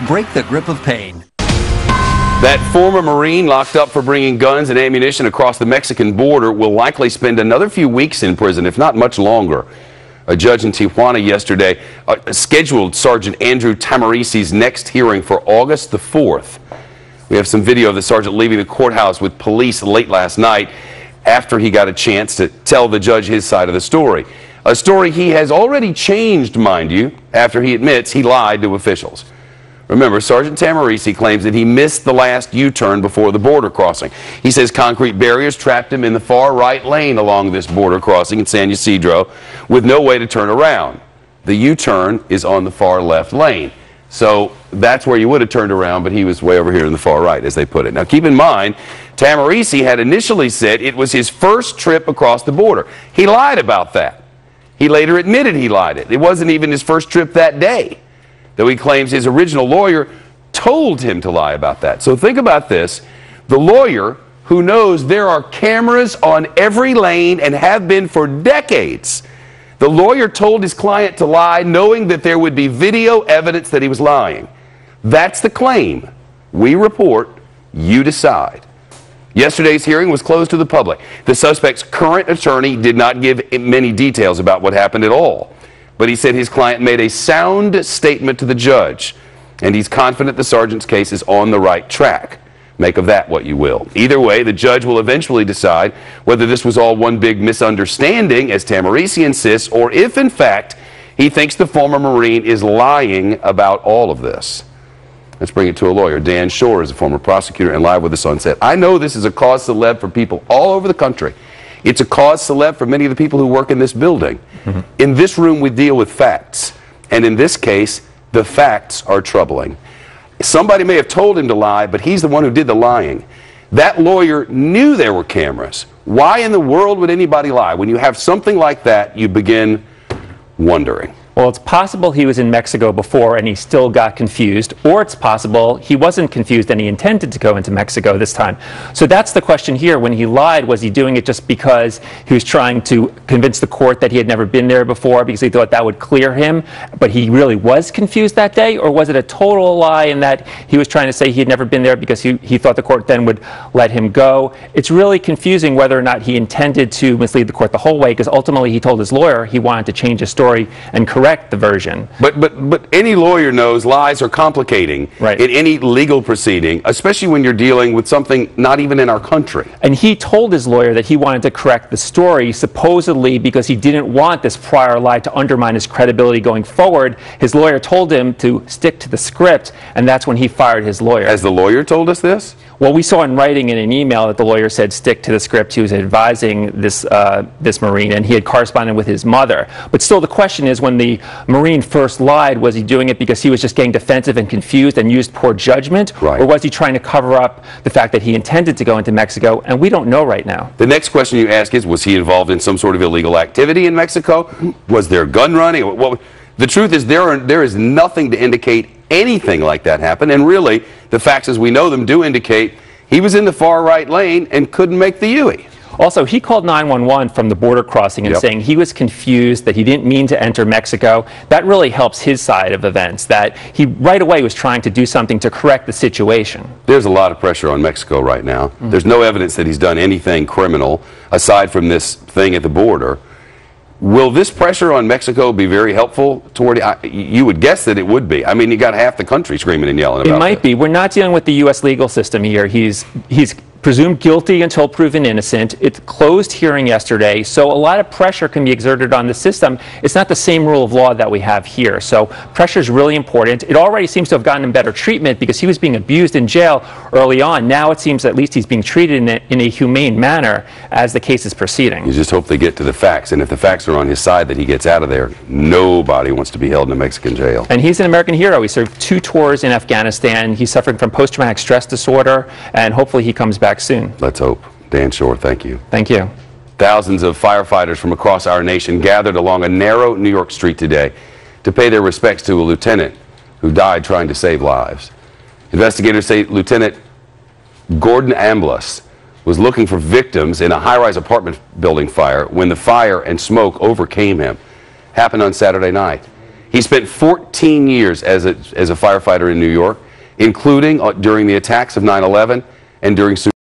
break the grip of pain. That former Marine locked up for bringing guns and ammunition across the Mexican border will likely spend another few weeks in prison, if not much longer. A judge in Tijuana yesterday scheduled Sergeant Andrew Tamarisi's next hearing for August the 4th. We have some video of the sergeant leaving the courthouse with police late last night after he got a chance to tell the judge his side of the story. A story he has already changed, mind you, after he admits he lied to officials. Remember, Sergeant Tamarisi claims that he missed the last U-turn before the border crossing. He says concrete barriers trapped him in the far right lane along this border crossing in San Ysidro with no way to turn around. The U-turn is on the far left lane. So that's where you would have turned around, but he was way over here in the far right, as they put it. Now, keep in mind, Tamarisi had initially said it was his first trip across the border. He lied about that. He later admitted he lied. It wasn't even his first trip that day, though he claims his original lawyer told him to lie about that. So think about this. The lawyer, who knows there are cameras on every lane and have been for decades, the lawyer told his client to lie knowing that there would be video evidence that he was lying. That's the claim. We report, you decide. Yesterday's hearing was closed to the public. The suspect's current attorney did not give many details about what happened at all. But he said his client made a sound statement to the judge, and he's confident the sergeant's case is on the right track. Make of that what you will. Either way, the judge will eventually decide whether this was all one big misunderstanding, as Tamarisi insists, or if, in fact, he thinks the former Marine is lying about all of this. Let's bring it to a lawyer. Dan Schorr is a former prosecutor and live with us on set. I know this is a cause célèbre for people all over the country. It's a cause célèbre for many of the people who work in this building. In this room, we deal with facts. And in this case, the facts are troubling. Somebody may have told him to lie, but he's the one who did the lying. That lawyer knew there were cameras. Why in the world would anybody lie? When you have something like that, you begin wondering. Well, it's possible he was in Mexico before and he still got confused, or it's possible he wasn't confused and he intended to go into Mexico this time. So that's the question here. When he lied, was he doing it just because he was trying to convince the court that he had never been there before because he thought that would clear him, but he really was confused that day? Or was it a total lie in that he was trying to say he had never been there because he thought the court then would let him go? It's really confusing whether or not he intended to mislead the court the whole way, because ultimately he told his lawyer he wanted to change his story and correct the version. But any lawyer knows lies are complicating in any legal proceeding, especially when you're dealing with something not even in our country. And he told his lawyer that he wanted to correct the story, supposedly because he didn't want this prior lie to undermine his credibility going forward. His lawyer told him to stick to the script, and that's when he fired his lawyer. Has the lawyer told us this? Well, we saw in writing in an email that the lawyer said stick to the script. He was advising this Marine, and he had corresponded with his mother. But still, the question is, when the Marine first lied, was he doing it because he was just getting defensive and confused and used poor judgment? Or was he trying to cover up the fact that he intended to go into Mexico? And we don't know right now. The next question you ask is, was he involved in some sort of illegal activity in Mexico? Was there gun running? The truth is there is nothing to indicate anything like that happened, and really the facts as we know them do indicate he was in the far right lane and couldn't make the U-turn. Also, he called 911 from the border crossing and saying he was confused, that he didn't mean to enter Mexico. That really helps his side of events, that he right away was trying to do something to correct the situation. There's a lot of pressure on Mexico right now. There's no evidence that he's done anything criminal aside from this thing at the border. Will this pressure on Mexico be very helpful toward you would guess that it would be. I mean, you got half the country screaming and yelling about it. It might be. We're not dealing with the U.S. legal system here. He's presumed guilty until proven innocent. It's closed hearing yesterday, so a lot of pressure can be exerted on the system. It's not the same rule of law that we have here, so pressure is really important. It already seems to have gotten him better treatment because he was being abused in jail early on. Now it seems at least he's being treated in a humane manner as the case is proceeding. You just hope they get to the facts, and if the facts are on his side that he gets out of there, nobody wants to be held in a Mexican jail. And he's an American hero. He served 2 tours in Afghanistan. He's suffering from post-traumatic stress disorder, and hopefully he comes back soon. Let's hope. Dan Schorr, thank you. Thank you. Thousands of firefighters from across our nation gathered along a narrow New York street today to pay their respects to a lieutenant who died trying to save lives. Investigators say Lieutenant Gordon Amblas was looking for victims in a high-rise apartment building fire when the fire and smoke overcame him. Happened on Saturday night. He spent 14 years as a firefighter in New York, including during the attacks of 9/11 and during